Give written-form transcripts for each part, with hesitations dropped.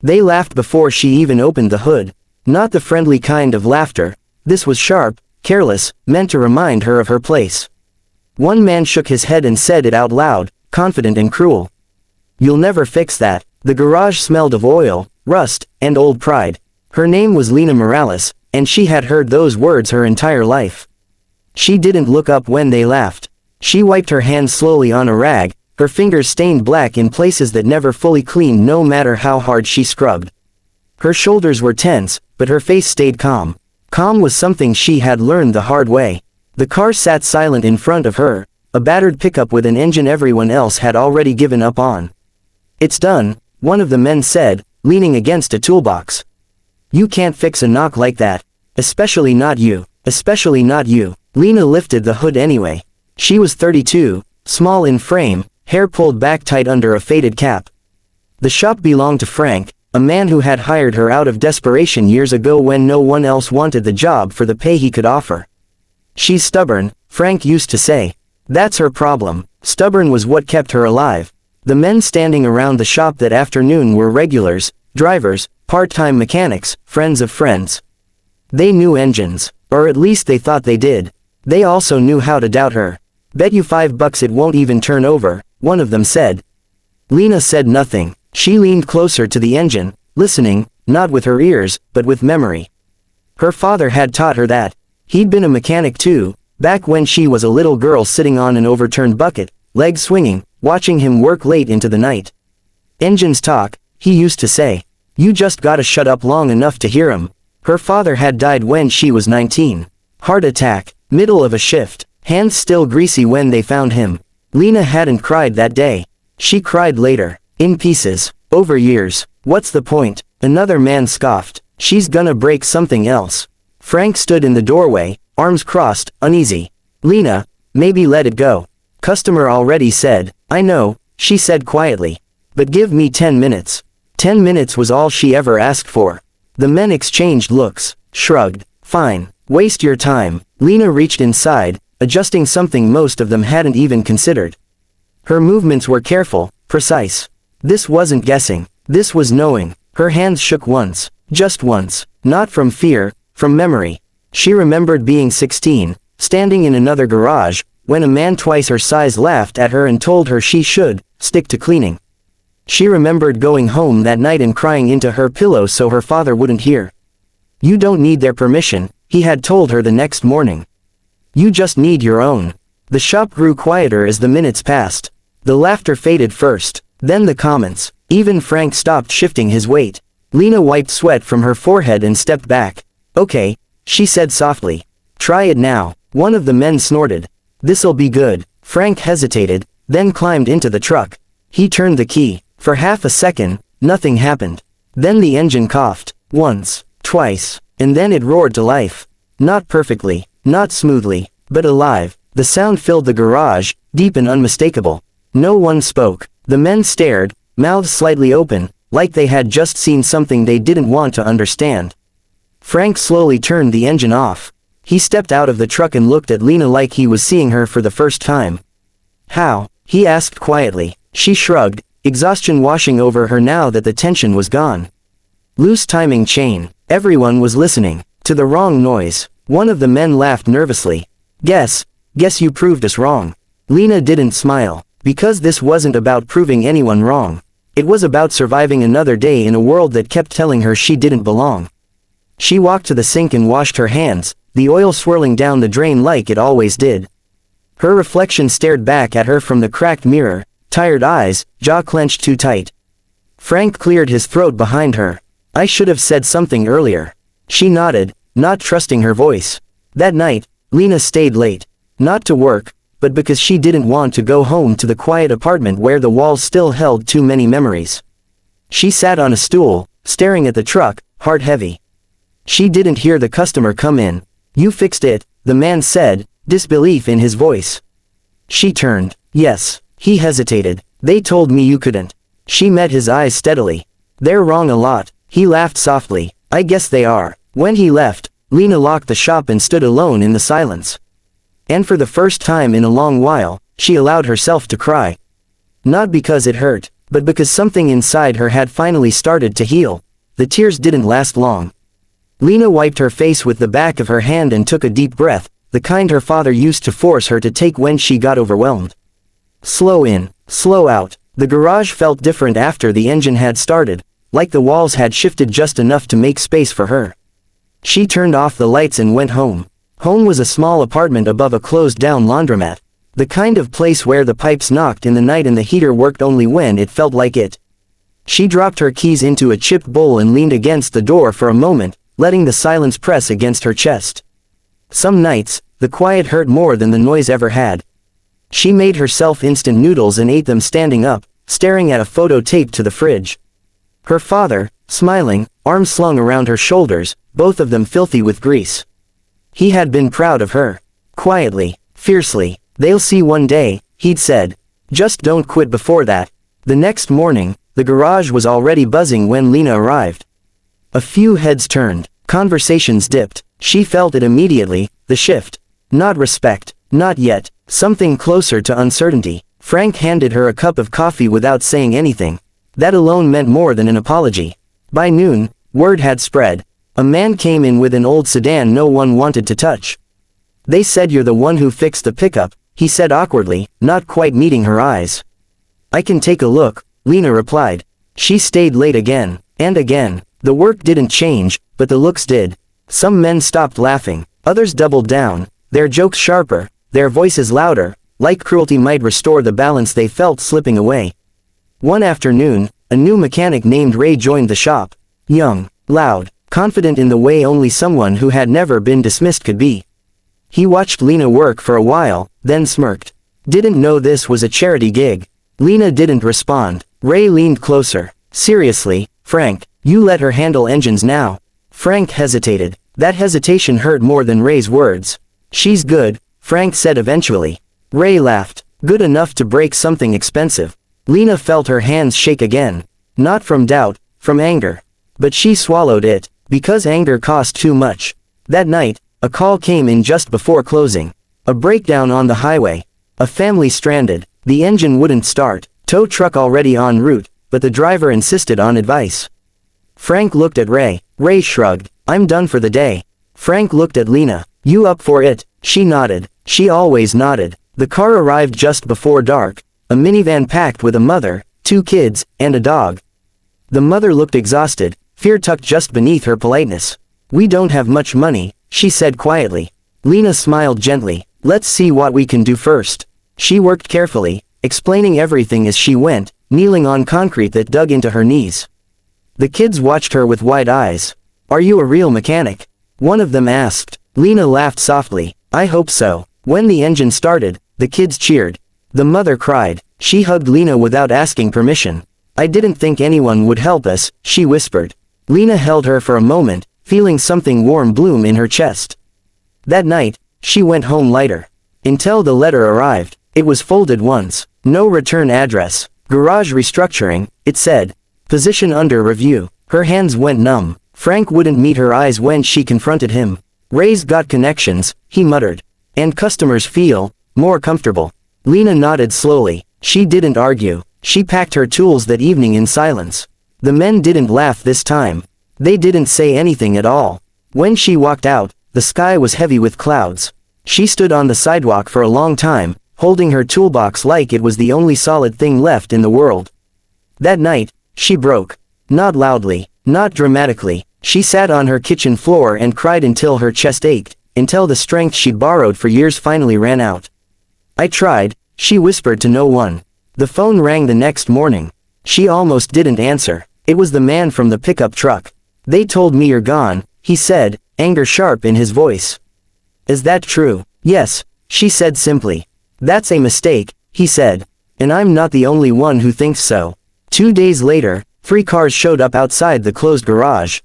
They laughed before she even opened the hood. Not the friendly kind of laughter. This was sharp, careless, meant to remind her of her place. One man shook his head and said it out loud, confident and cruel. "You'll never fix that." The garage smelled of oil, rust, and old pride. Her name was Lena Morales, and she had heard those words her entire life. She didn't look up when they laughed. She wiped her hands slowly on a rag, her fingers stained black in places that never fully cleaned no matter how hard she scrubbed. Her shoulders were tense, but her face stayed calm. Calm was something she had learned the hard way. The car sat silent in front of her, a battered pickup with an engine everyone else had already given up on. "It's done," one of the men said, leaning against a toolbox. "You can't fix a knock like that. Especially not you. Especially not you." Lena lifted the hood anyway. She was 32, small in frame, hair pulled back tight under a faded cap. The shop belonged to Frank, a man who had hired her out of desperation years ago when no one else wanted the job for the pay he could offer. "She's stubborn," Frank used to say. That's her problem. Stubborn was what kept her alive. The men standing around the shop that afternoon were regulars, drivers, part-time mechanics, friends of friends. They knew engines, or at least they thought they did. They also knew how to doubt her. "Bet you $5 it won't even turn over," one of them said. Lena said nothing. She leaned closer to the engine, listening, not with her ears, but with memory. Her father had taught her that. He'd been a mechanic too, back when she was a little girl sitting on an overturned bucket, legs swinging, watching him work late into the night. "Engines talk," he used to say. "You just gotta shut up long enough to hear 'em." Her father had died when she was 19. Heart attack, middle of a shift, hands still greasy when they found him. Lena hadn't cried that day. She cried later, in pieces, over years. "What's the point?" Another man scoffed. "She's gonna break something else." Frank stood in the doorway, arms crossed, uneasy. "Lena, maybe let it go." Customer already said. "I know," she said quietly. "But give me 10 minutes. 10 minutes was all she ever asked for." The men exchanged looks, shrugged. "Fine, waste your time." Lena reached inside, adjusting something most of them hadn't even considered. Her movements were careful, precise. This wasn't guessing. This was knowing. Her hands shook once. Just once. Not from fear, from memory. She remembered being 16, standing in another garage, when a man twice her size laughed at her and told her she should stick to cleaning. She remembered going home that night and crying into her pillow so her father wouldn't hear. "You don't need their permission," he had told her the next morning. "You just need your own." The shop grew quieter as the minutes passed. The laughter faded first, then the comments. Even Frank stopped shifting his weight. Lena wiped sweat from her forehead and stepped back. "Okay," she said softly. "Try it now." One of the men snorted. "This'll be good." Frank hesitated, then climbed into the truck. He turned the key. For half a second, nothing happened. Then the engine coughed. Once, twice, and then it roared to life. Not perfectly, not smoothly, but alive. The sound filled the garage, deep and unmistakable. No one spoke. The men stared, mouths slightly open, like they had just seen something they didn't want to understand. Frank slowly turned the engine off. He stepped out of the truck and looked at Lena like he was seeing her for the first time. "How?" he asked quietly. She shrugged, exhaustion washing over her now that the tension was gone. Loose timing chain. Everyone was listening. To the wrong noise. One of the men laughed nervously. Guess you proved us wrong." Lena didn't smile. Because this wasn't about proving anyone wrong. It was about surviving another day in a world that kept telling her she didn't belong. She walked to the sink and washed her hands, the oil swirling down the drain like it always did. Her reflection stared back at her from the cracked mirror, tired eyes, jaw clenched too tight. Frank cleared his throat behind her. "I should have said something earlier." She nodded, not trusting her voice. That night, Lena stayed late. Not to work, but because she didn't want to go home to the quiet apartment where the walls still held too many memories. She sat on a stool, staring at the truck, heart heavy. She didn't hear the customer come in. "You fixed it," the man said, disbelief in his voice. She turned. "Yes." He hesitated. "They told me you couldn't." She met his eyes steadily. "They're wrong a lot." He laughed softly. "I guess they are." When he left, Lena locked the shop and stood alone in the silence. And for the first time in a long while, she allowed herself to cry. Not because it hurt, But because something inside her had finally started to heal, the tears didn't last long. Lena wiped her face with the back of her hand and took a deep breath, the kind her father used to force her to take when she got overwhelmed. Slow in, slow out. The garage felt different after the engine had started, like the walls had shifted just enough to make space for her. She turned off the lights and went home. Home was a small apartment above a closed-down laundromat, the kind of place where the pipes knocked in the night and the heater worked only when it felt like it. She dropped her keys into a chipped bowl and leaned against the door for a moment, letting the silence press against her chest. Some nights, the quiet hurt more than the noise ever had. She made herself instant noodles and ate them standing up, staring at a photo taped to the fridge. Her father, smiling, arms slung around her shoulders, both of them filthy with grease. He had been proud of her. Quietly, fiercely. "They'll see one day," he'd said. "Just don't quit before that." The next morning, the garage was already buzzing when Lena arrived. A few heads turned, conversations dipped. She felt it immediately, the shift. Not respect, not yet, something closer to uncertainty. Frank handed her a cup of coffee without saying anything. That alone meant more than an apology. By noon, word had spread. A man came in with an old sedan no one wanted to touch. "They said you're the one who fixed the pickup," he said awkwardly, not quite meeting her eyes. "I can take a look," Lena replied. She stayed late again, and again. The work didn't change, but the looks did. Some men stopped laughing, others doubled down, their jokes sharper, their voices louder, like cruelty might restore the balance they felt slipping away. One afternoon, a new mechanic named Ray joined the shop. Young, loud, confident in the way only someone who had never been dismissed could be. He watched Lena work for a while, then smirked. Didn't know this was a charity gig. Lena didn't respond. Ray leaned closer. "Seriously, Frank, you let her handle engines now?" Frank hesitated. That hesitation hurt more than Ray's words. "She's good," Frank said eventually. Ray laughed. "Good enough to break something expensive." Lena felt her hands shake again. Not from doubt, from anger. But she swallowed it, because anger cost too much. That night, a call came in just before closing. A breakdown on the highway. A family stranded. The engine wouldn't start. Tow truck already en route, but the driver insisted on advice. Frank looked at Ray. Ray shrugged. "I'm done for the day." Frank looked at Lena. "You up for it?" She nodded. She always nodded. The car arrived just before dark. A minivan packed with a mother, 2 kids, and a dog. The mother looked exhausted, fear tucked just beneath her politeness. "We don't have much money," she said quietly. Lena smiled gently. "Let's see what we can do first." She worked carefully, explaining everything as she went, kneeling on concrete that dug into her knees. The kids watched her with wide eyes. "Are you a real mechanic?" one of them asked. Lena laughed softly. "I hope so." When the engine started, the kids cheered. The mother cried. She hugged Lena without asking permission. "I didn't think anyone would help us," she whispered. Lena held her for a moment, feeling something warm bloom in her chest. That night, she went home lighter. Until the letter arrived. It was folded once. No return address. Garage restructuring, it said. Position under review. Her hands went numb. Frank wouldn't meet her eyes when she confronted him. "Ray's got connections," he muttered. "And customers feel more comfortable." Lena nodded slowly. She didn't argue. She packed her tools that evening in silence. The men didn't laugh this time. They didn't say anything at all. When she walked out, the sky was heavy with clouds. She stood on the sidewalk for a long time, holding her toolbox like it was the only solid thing left in the world. That night, she broke. Not loudly, not dramatically. She sat on her kitchen floor and cried until her chest ached, until the strength she'd borrowed for years finally ran out. "I tried," she whispered to no one. The phone rang the next morning. She almost didn't answer. It was the man from the pickup truck. "They told me you're gone," he said, anger sharp in his voice. "Is that true?" "Yes," she said simply. "That's a mistake," he said. "And I'm not the only one who thinks so." 2 days later, 3 cars showed up outside the closed garage.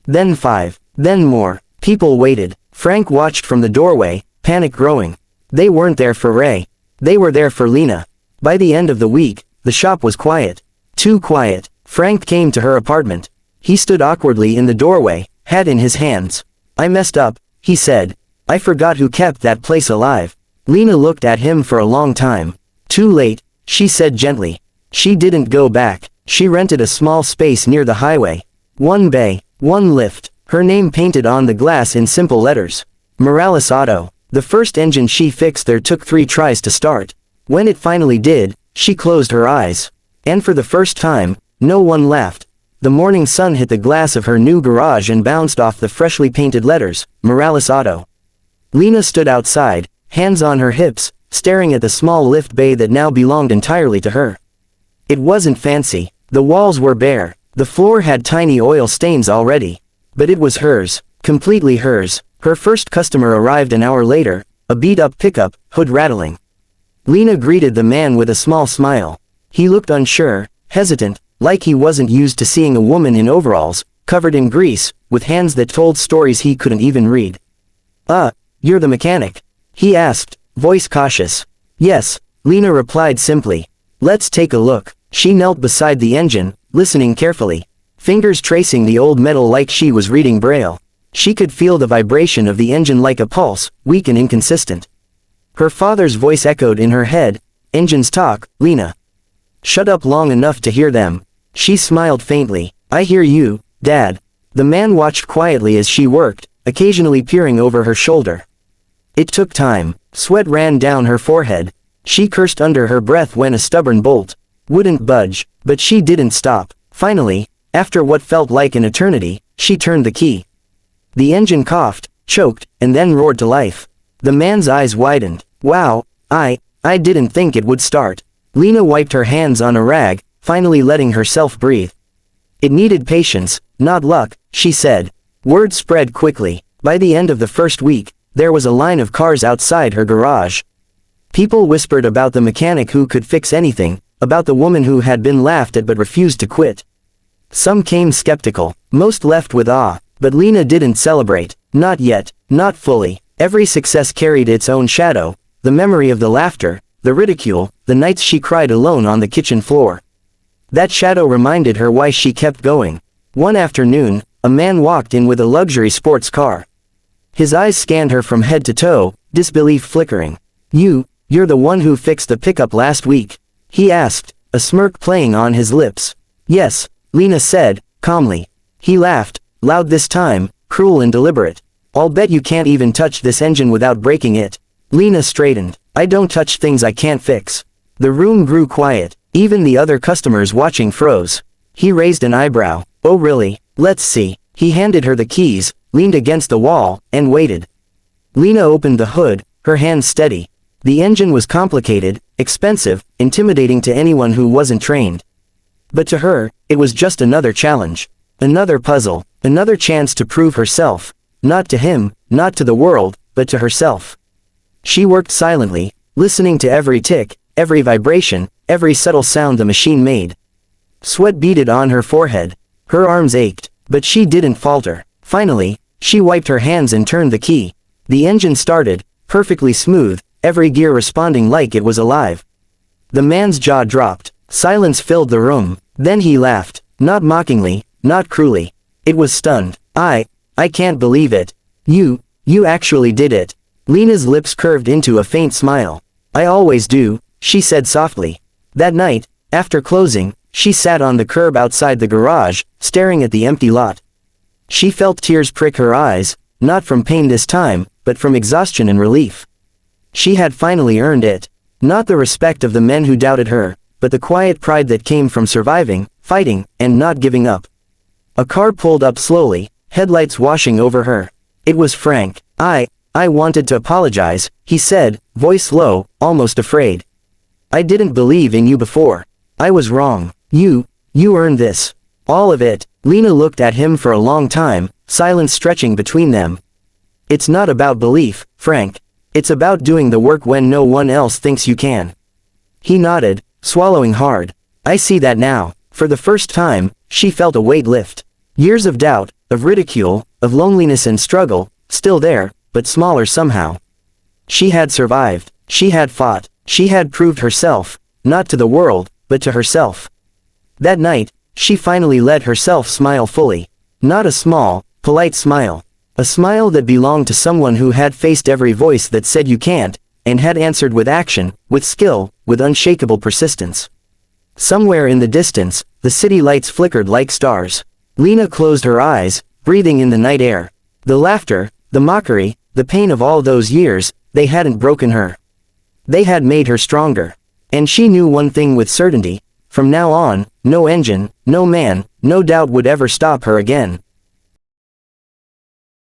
Then 5, then more. People waited. Frank watched from the doorway, panic growing. They weren't there for Ray. They were there for Lena. By the end of the week, the shop was quiet. Too quiet. Frank came to her apartment. He stood awkwardly in the doorway, hat in his hands. "I messed up," he said. "I forgot who kept that place alive." Lena looked at him for a long time. "Too late," she said gently. She didn't go back. She rented a small space near the highway. One bay, one lift, her name painted on the glass in simple letters. Morales Auto. The first engine she fixed there took 3 tries to start. When it finally did, she closed her eyes. And for the first time, no one laughed. The morning sun hit the glass of her new garage and bounced off the freshly painted letters, Morales Auto. Lena stood outside, hands on her hips, staring at the small lift bay that now belonged entirely to her. It wasn't fancy. The walls were bare. The floor had tiny oil stains already. But it was hers, completely hers. Her first customer arrived an hour later, a beat-up pickup, hood rattling. Lena greeted the man with a small smile. He looked unsure, hesitant, like he wasn't used to seeing a woman in overalls, covered in grease, with hands that told stories he couldn't even read. You're the mechanic?" he asked, voice cautious. "Yes," Lena replied simply. "Let's take a look." She knelt beside the engine, listening carefully. Fingers tracing the old metal like she was reading Braille. She could feel the vibration of the engine like a pulse, weak and inconsistent. Her father's voice echoed in her head. "Engines talk, Lena. Shut up long enough to hear them." She smiled faintly. "I hear you, Dad." The man watched quietly as she worked, occasionally peering over her shoulder. It took time. Sweat ran down her forehead. She cursed under her breath when a stubborn bolt wouldn't budge, but she didn't stop. Finally, after what felt like an eternity, she turned the key. The engine coughed, choked, and then roared to life. The man's eyes widened. "Wow, I didn't think it would start." Lena wiped her hands on a rag, finally letting herself breathe. "It needed patience, not luck," she said. Word spread quickly. By the end of the first week, there was a line of cars outside her garage. People whispered about the mechanic who could fix anything, about the woman who had been laughed at but refused to quit. Some came skeptical, most left with awe, but Lena didn't celebrate. Not yet, not fully. Every success carried its own shadow, the memory of the laughter, the ridicule, the nights she cried alone on the kitchen floor. That shadow reminded her why she kept going. One afternoon, a man walked in with a luxury sports car. His eyes scanned her from head to toe, disbelief flickering. You're the one who fixed the pickup last week?" he asked, a smirk playing on his lips. "Yes," Lena said, calmly. He laughed, loud this time, cruel and deliberate. "I'll bet you can't even touch this engine without breaking it." Lena straightened. "I don't touch things I can't fix." The room grew quiet. Even the other customers watching froze. He raised an eyebrow. "Oh really? Let's see." He handed her the keys, leaned against the wall, and waited. Lena opened the hood, her hands steady. The engine was complicated, expensive, intimidating to anyone who wasn't trained. But to her, it was just another challenge. Another puzzle, another chance to prove herself. Not to him, not to the world, but to herself. She worked silently, listening to every tick, every vibration, every subtle sound the machine made. Sweat beaded on her forehead. Her arms ached, but she didn't falter. Finally, she wiped her hands and turned the key. The engine started, perfectly smooth, every gear responding like it was alive. The man's jaw dropped. Silence filled the room. Then he laughed, not mockingly, not cruelly. It was stunned. I can't believe it. You actually did it." Lena's lips curved into a faint smile. "I always do," she said softly. That night, after closing, she sat on the curb outside the garage, staring at the empty lot. She felt tears prick her eyes, not from pain this time, but from exhaustion and relief. She had finally earned it. Not the respect of the men who doubted her, but the quiet pride that came from surviving, fighting, and not giving up. A car pulled up slowly, headlights washing over her. It was Frank. I wanted to apologize," he said, voice low, almost afraid. "I didn't believe in you before. I was wrong. You earned this. All of it." Lena looked at him for a long time, silence stretching between them. "It's not about belief, Frank. It's about doing the work when no one else thinks you can." He nodded, swallowing hard. "I see that now." For the first time, she felt a weight lift. Years of doubt, of ridicule, of loneliness and struggle, still there, but smaller somehow. She had survived. She had fought. She had proved herself, not to the world, but to herself. That night, she finally let herself smile fully. Not a small, polite smile. A smile that belonged to someone who had faced every voice that said you can't, and had answered with action, with skill, with unshakable persistence. Somewhere in the distance, the city lights flickered like stars. Lena closed her eyes, breathing in the night air. The laughter, the mockery, the pain of all those years, they hadn't broken her. They had made her stronger. And she knew one thing with certainty: from now on, no engine, no man, no doubt would ever stop her again.